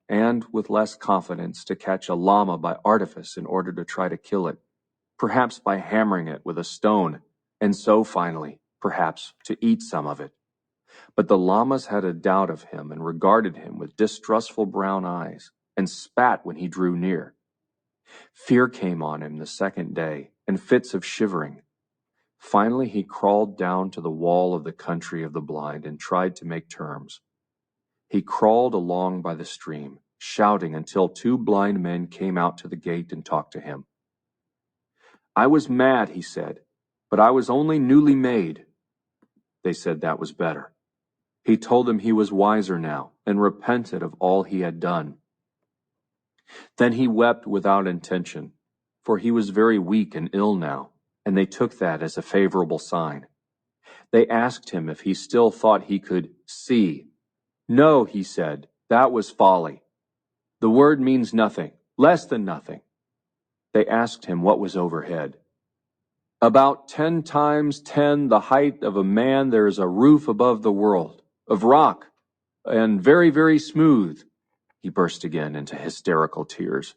and with less confidence to catch a llama by artifice in order to try to kill it, perhaps by hammering it with a stone, and so finally, perhaps, to eat some of it. But the llamas had a doubt of him and regarded him with distrustful brown eyes, and spat when he drew near. Fear came on him the second day, and fits of shivering. Finally he crawled down to the wall of the country of the blind and tried to make terms. He crawled along by the stream, shouting until 2 blind men came out to the gate and talked to him. I was mad, he said, but I was only newly made. They said that was better. He told them he was wiser now, and repented of all he had done. Then he wept without intention, for he was very weak and ill now, and they took that as a favorable sign. They asked him if he still thought he could see. No, he said, that was folly. The word means nothing, less than nothing. They asked him what was overhead. About 10 times 10 the height of a man there is a roof above the world, of rock, and very, very smooth. He burst again into hysterical tears.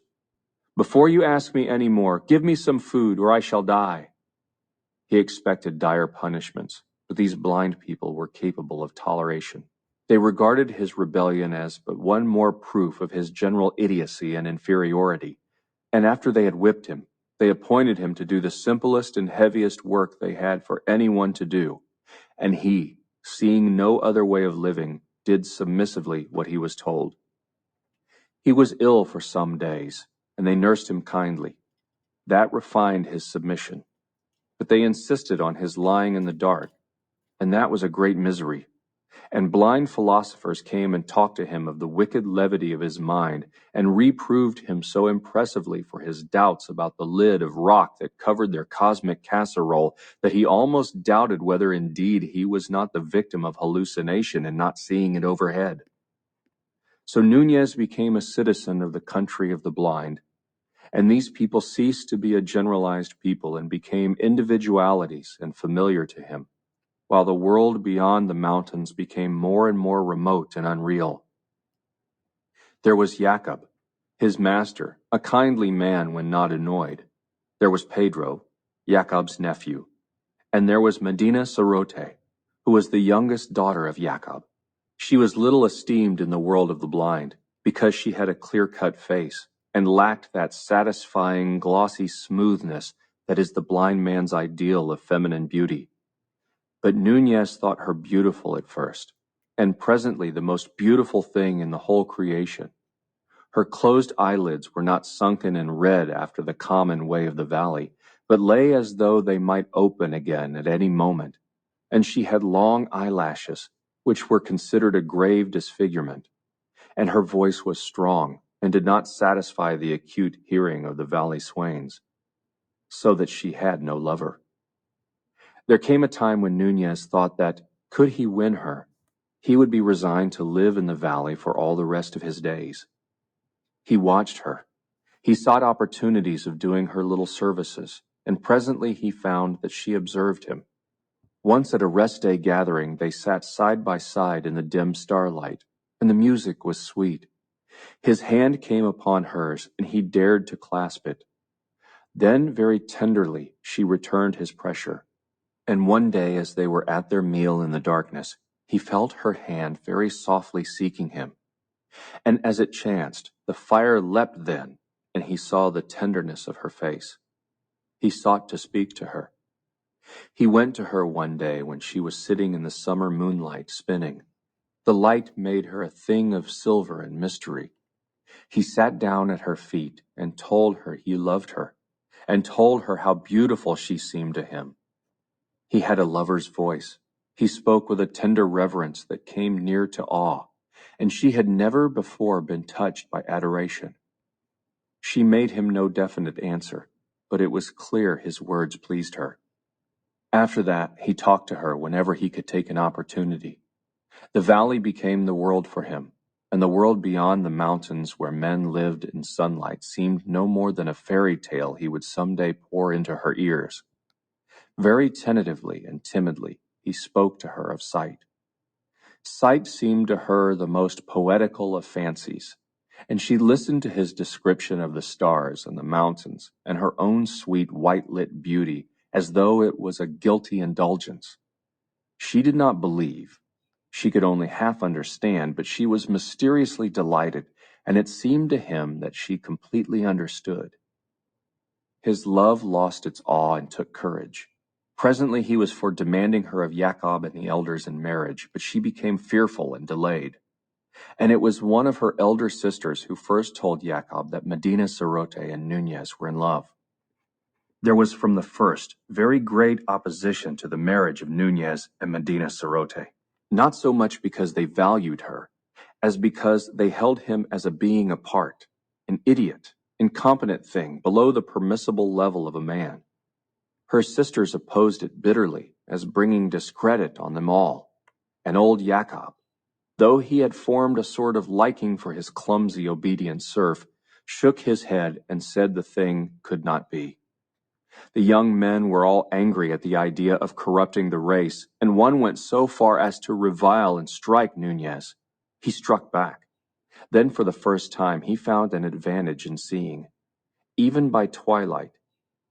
Before you ask me any more, give me some food or I shall die. He expected dire punishments, but these blind people were capable of toleration. They regarded his rebellion as but one more proof of his general idiocy and inferiority, and after they had whipped him, they appointed him to do the simplest and heaviest work they had for anyone to do, and he, seeing no other way of living, did submissively what he was told. He was ill for some days, and they nursed him kindly. That refined his submission. But they insisted on his lying in the dark, and that was a great misery. And blind philosophers came and talked to him of the wicked levity of his mind, and reproved him so impressively for his doubts about the lid of rock that covered their cosmic casserole that he almost doubted whether indeed he was not the victim of hallucination in not seeing it overhead. So Nunez became a citizen of the country of the blind, and these people ceased to be a generalized people and became individualities and familiar to him, while the world beyond the mountains became more and more remote and unreal. There was Jacob, his master, a kindly man when not annoyed. There was Pedro, Jacob's nephew, and there was Medina Sarote, who was the youngest daughter of Jacob. She was little esteemed in the world of the blind, because she had a clear-cut face, and lacked that satisfying, glossy smoothness that is the blind man's ideal of feminine beauty. But Nunez thought her beautiful at first, and presently the most beautiful thing in the whole creation. Her closed eyelids were not sunken and red after the common way of the valley, but lay as though they might open again at any moment, and she had long eyelashes, which were considered a grave disfigurement, and her voice was strong and did not satisfy the acute hearing of the valley swains, so that she had no lover. There came a time when Nunez thought that, could he win her, he would be resigned to live in the valley for all the rest of his days. He watched her. He sought opportunities of doing her little services, and presently he found that she observed him. Once at a rest day gathering they sat side by side in the dim starlight, and the music was sweet. His hand came upon hers, and he dared to clasp it. Then very tenderly she returned his pressure, and one day as they were at their meal in the darkness, he felt her hand very softly seeking him. And as it chanced, the fire leapt then, and he saw the tenderness of her face. He sought to speak to her. He went to her one day when she was sitting in the summer moonlight spinning. The light made her a thing of silver and mystery. He sat down at her feet and told her he loved her, and told her how beautiful she seemed to him. He had a lover's voice. He spoke with a tender reverence that came near to awe, and she had never before been touched by adoration. She made him no definite answer, but it was clear his words pleased her. After that, he talked to her whenever he could take an opportunity. The valley became the world for him, and the world beyond the mountains where men lived in sunlight seemed no more than a fairy tale he would some day pour into her ears. Very tentatively and timidly, he spoke to her of sight. Sight seemed to her the most poetical of fancies, and she listened to his description of the stars and the mountains and her own sweet white-lit beauty as though it was a guilty indulgence. She did not believe. She could only half understand, but she was mysteriously delighted, and it seemed to him that she completely understood. His love lost its awe and took courage. Presently he was for demanding her of Jacob and the elders in marriage, but she became fearful and delayed. And it was one of her elder sisters who first told Jacob that Medina Sarote and Nunez were in love. There was from the first very great opposition to the marriage of Nunez and Medina Sarote, not so much because they valued her, as because they held him as a being apart, an idiot, incompetent thing below the permissible level of a man. Her sisters opposed it bitterly, as bringing discredit on them all, and old Jacob, though he had formed a sort of liking for his clumsy, obedient serf, shook his head and said the thing could not be. The young men were all angry at the idea of corrupting the race, and one went so far as to revile and strike Nunez. He struck back. Then for the first time he found an advantage in seeing. Even by twilight,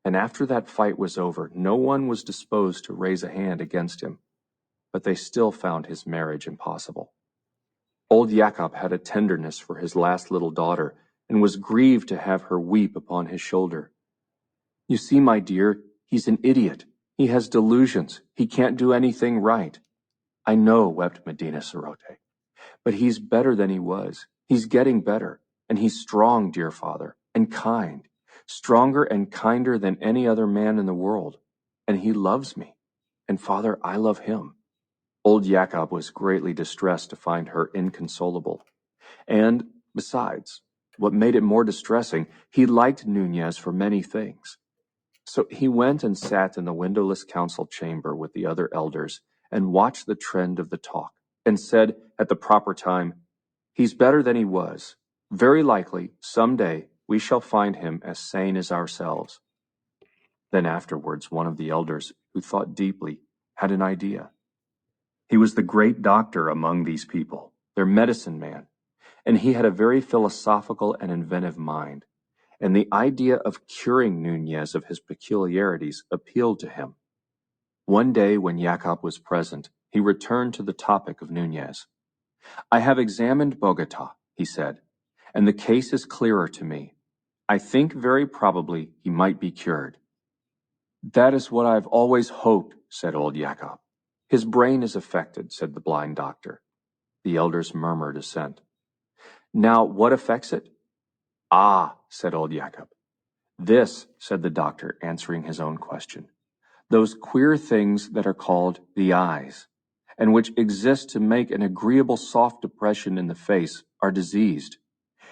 and after that fight was over, no one was disposed to raise a hand against him, but they still found his marriage impossible. Old Jacob had a tenderness for his last little daughter, and was grieved to have her weep upon his shoulder. "You see, my dear, he's an idiot. He has delusions. He can't do anything right." "I know," wept Medina Sarote. But he's better than he was. He's getting better. And he's strong, dear father, and kind. Stronger and kinder than any other man in the world. And he loves me. And father, I love him. Old Jakob was greatly distressed to find her inconsolable. And, besides, what made it more distressing, he liked Nunez for many things. So he went and sat in the windowless council chamber with the other elders and watched the trend of the talk, and said at the proper time, "He's better than he was. Very likely, some day, we shall find him as sane as ourselves." Then afterwards one of the elders, who thought deeply, had an idea. He was the great doctor among these people, their medicine man, and he had a very philosophical and inventive mind, and the idea of curing Nunez of his peculiarities appealed to him. One day when Jakob was present, he returned to the topic of Nunez. "I have examined Bogota," he said, "and the case is clearer to me. I think very probably he might be cured." "That is what I have always hoped," said old Jakob. "His brain is affected," said the blind doctor. The elders murmured assent. "Now, what affects it?" "Ah," said old Jakob. "This," said the doctor, answering his own question. "Those queer things that are called the eyes, and which exist to make an agreeable soft depression in the face, are diseased.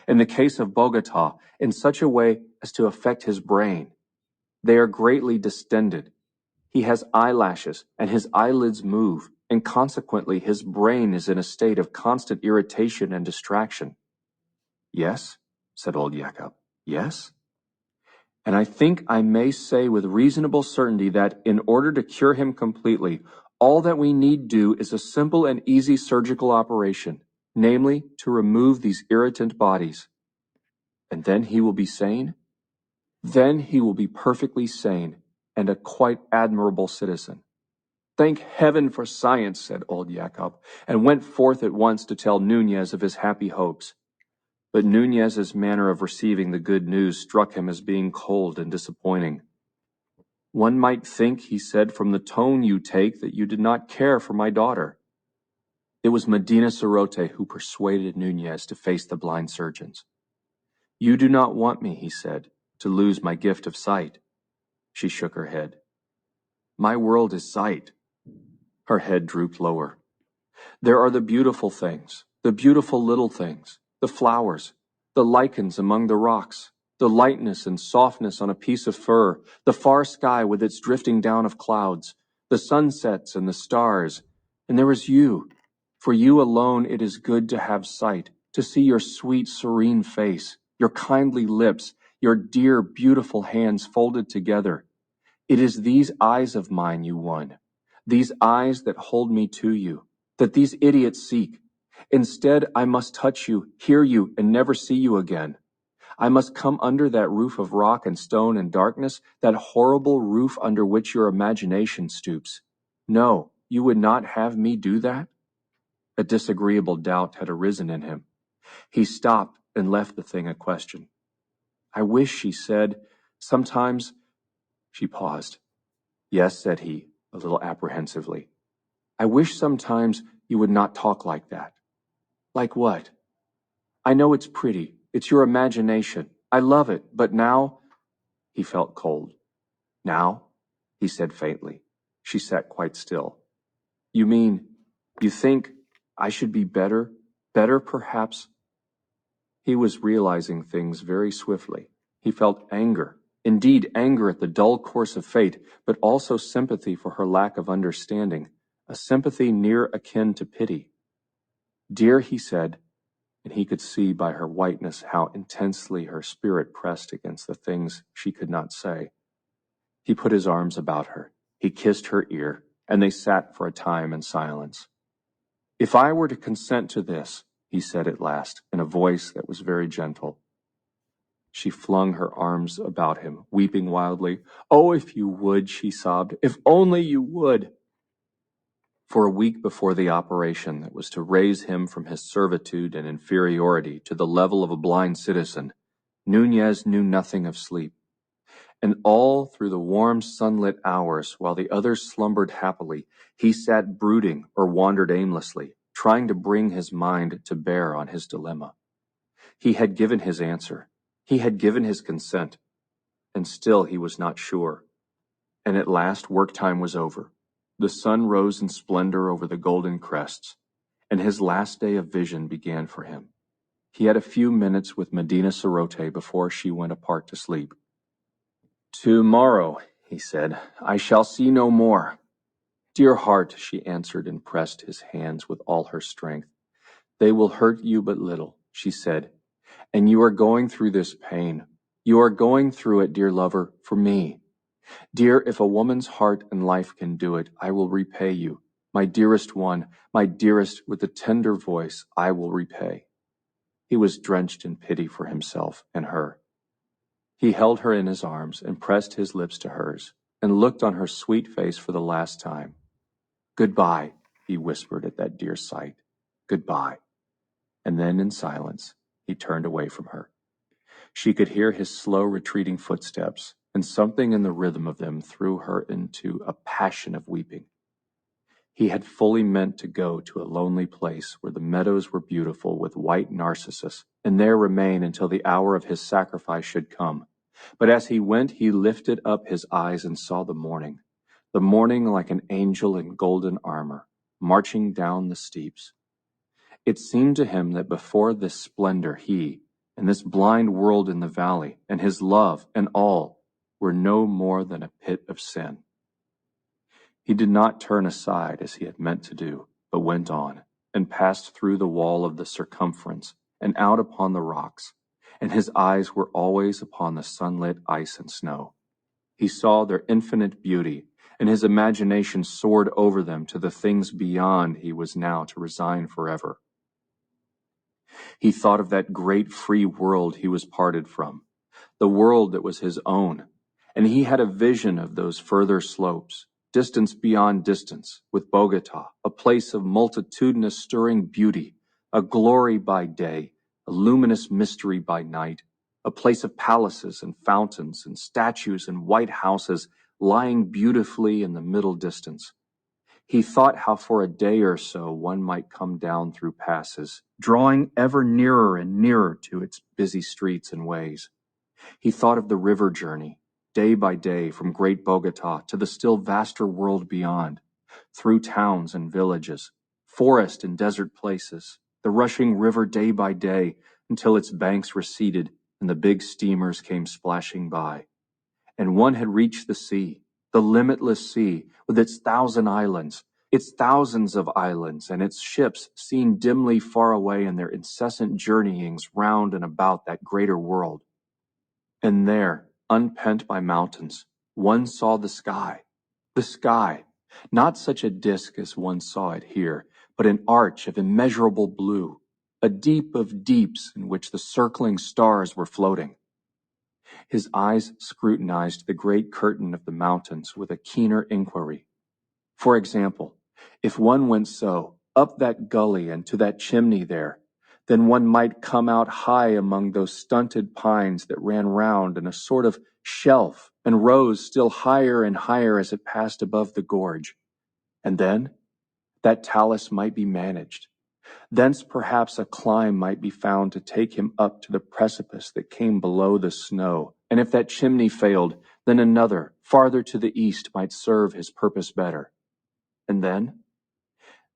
In the case of Bogota, in such a way as to affect his brain. They are greatly distended. He has eyelashes, and his eyelids move, and consequently his brain is in a state of constant irritation and distraction." "Yes," said old Jakob. "Yes? And I think I may say with reasonable certainty that, in order to cure him completely, all that we need do is a simple and easy surgical operation, namely, to remove these irritant bodies." "And then he will be sane?" "Then he will be perfectly sane, and a quite admirable citizen." "Thank heaven for science," said old Jakob, and went forth at once to tell Nunez of his happy hopes. But Nunez's manner of receiving the good news struck him as being cold and disappointing. "One might think," he said, "from the tone you take, that you did not care for my daughter." It was Medina Sarote who persuaded Nunez to face the blind surgeons. "You do not want me," he said, "to lose my gift of sight." She shook her head. "My world is sight." Her head drooped lower. "There are the beautiful things, the beautiful little things, the flowers, the lichens among the rocks, the lightness and softness on a piece of fur, the far sky with its drifting down of clouds, the sunsets and the stars, and there is you. For you alone it is good to have sight, to see your sweet, serene face, your kindly lips, your dear, beautiful hands folded together. It is these eyes of mine you won, these eyes that hold me to you, that these idiots seek. Instead, I must touch you, hear you, and never see you again. I must come under that roof of rock and stone and darkness, that horrible roof under which your imagination stoops. No, you would not have me do that?" A disagreeable doubt had arisen in him. He stopped and left the thing a question. "I wish," she said, "sometimes—" She paused. "Yes," said he, a little apprehensively. "I wish sometimes you would not talk like that." "Like what?" "I know it's pretty. It's your imagination. I love it, but now—" He felt cold. "Now?" he said faintly. She sat quite still. "You mean, you think I should be better perhaps?" He was realizing things very swiftly. He felt anger, indeed anger at the dull course of fate, but also sympathy for her lack of understanding, a sympathy near akin to pity. "Dear," he said, and he could see by her whiteness how intensely her spirit pressed against the things she could not say. He put his arms about her. He kissed her ear, and they sat for a time in silence. "If I were to consent to this," he said at last, in a voice that was very gentle. She flung her arms about him, weeping wildly. "Oh, if you would," she sobbed. "If only you would!" For a week before the operation that was to raise him from his servitude and inferiority to the level of a blind citizen, Nunez knew nothing of sleep. And all through the warm sunlit hours, while the others slumbered happily, he sat brooding or wandered aimlessly, trying to bring his mind to bear on his dilemma. He had given his answer. He had given his consent. And still he was not sure. And at last work time was over. The sun rose in splendor over the golden crests, and his last day of vision began for him. He had a few minutes with Medina Sarote before she went apart to sleep. "Tomorrow," he said, "I shall see no more." "Dear heart," she answered and pressed his hands with all her strength. "They will hurt you but little," she said, "and you are going through this pain. You are going through it, dear lover, for me. Dear, if a woman's heart and life can do it, I will repay you. My dearest one, my dearest, with a tender voice, I will repay." He was drenched in pity for himself and her. He held her in his arms and pressed his lips to hers and looked on her sweet face for the last time. "Goodbye," he whispered at that dear sight. "Goodbye." And then in silence, he turned away from her. She could hear his slow retreating footsteps, and something in the rhythm of them threw her into a passion of weeping. He had fully meant to go to a lonely place where the meadows were beautiful with white narcissus, and there remain until the hour of his sacrifice should come. But as he went, he lifted up his eyes and saw the morning like an angel in golden armor, marching down the steeps. It seemed to him that before this splendor he, and this blind world in the valley, and his love, and all, were no more than a pit of sin. He did not turn aside as he had meant to do, but went on, and passed through the wall of the circumference, and out upon the rocks, and his eyes were always upon the sunlit ice and snow. He saw their infinite beauty, and his imagination soared over them to the things beyond he was now to resign forever. He thought of that great free world he was parted from, the world that was his own, and he had a vision of those further slopes, distance beyond distance, with Bogota, a place of multitudinous stirring beauty, a glory by day, a luminous mystery by night, a place of palaces and fountains and statues and white houses lying beautifully in the middle distance. He thought how for a day or so one might come down through passes, drawing ever nearer and nearer to its busy streets and ways. He thought of the river journey, day by day from great Bogota to the still vaster world beyond, through towns and villages, forest and desert places, the rushing river day by day until its banks receded and the big steamers came splashing by. And one had reached the sea, the limitless sea, with its thousand islands, its thousands of islands, and its ships seen dimly far away in their incessant journeyings round and about that greater world. And there, unpent by mountains, one saw the sky, not such a disk as one saw it here, but an arch of immeasurable blue, a deep of deeps in which the circling stars were floating. His eyes scrutinized the great curtain of the mountains with a keener inquiry. For example, if one went so, up that gully and to that chimney there, then one might come out high among those stunted pines that ran round in a sort of shelf and rose still higher and higher as it passed above the gorge. And then that talus might be managed. Thence perhaps a climb might be found to take him up to the precipice that came below the snow, and if that chimney failed, then another, farther to the east, might serve his purpose better. And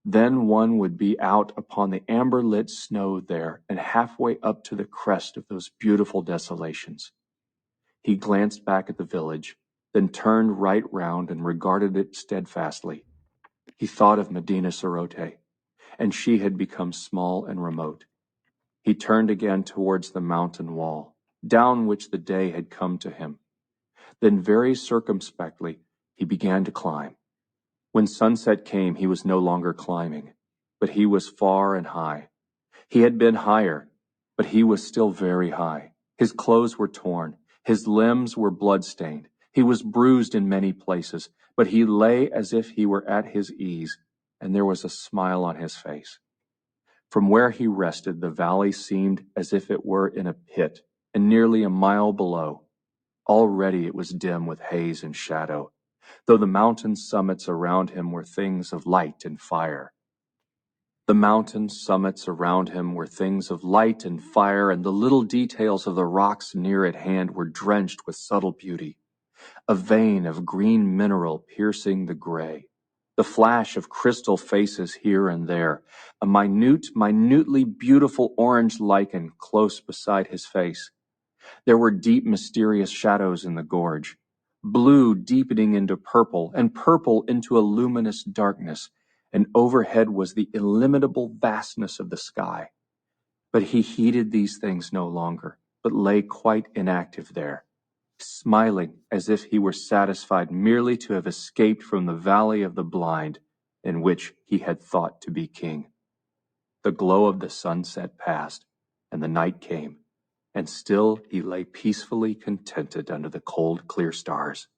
then one would be out upon the amber-lit snow there and halfway up to the crest of those beautiful desolations. He glanced back at the village, then turned right round and regarded it steadfastly. He thought of Medina Sarote, and she had become small and remote. He turned again towards the mountain wall, down which the day had come to him. Then very circumspectly he began to climb. When sunset came, he was no longer climbing, but he was far and high. He had been higher, but he was still very high. His clothes were torn. His limbs were blood-stained. He was bruised in many places, but he lay as if he were at his ease, and there was a smile on his face. From where he rested, the valley seemed as if it were in a pit, and nearly a mile below. Already it was dim with haze and shadow, though the mountain summits around him were things of light and fire. The mountain summits around him were things of light and fire, and the little details of the rocks near at hand were drenched with subtle beauty. A vein of green mineral piercing the gray, the flash of crystal faces here and there, a minutely beautiful orange lichen close beside his face. There were deep mysterious shadows in the gorge, blue deepening into purple, and purple into a luminous darkness, and overhead was the illimitable vastness of the sky. But he heeded these things no longer, but lay quite inactive there, smiling as if he were satisfied merely to have escaped from the valley of the blind, in which he had thought to be king. The glow of the sunset passed, and the night came, and still he lay peacefully contented under the cold, clear stars.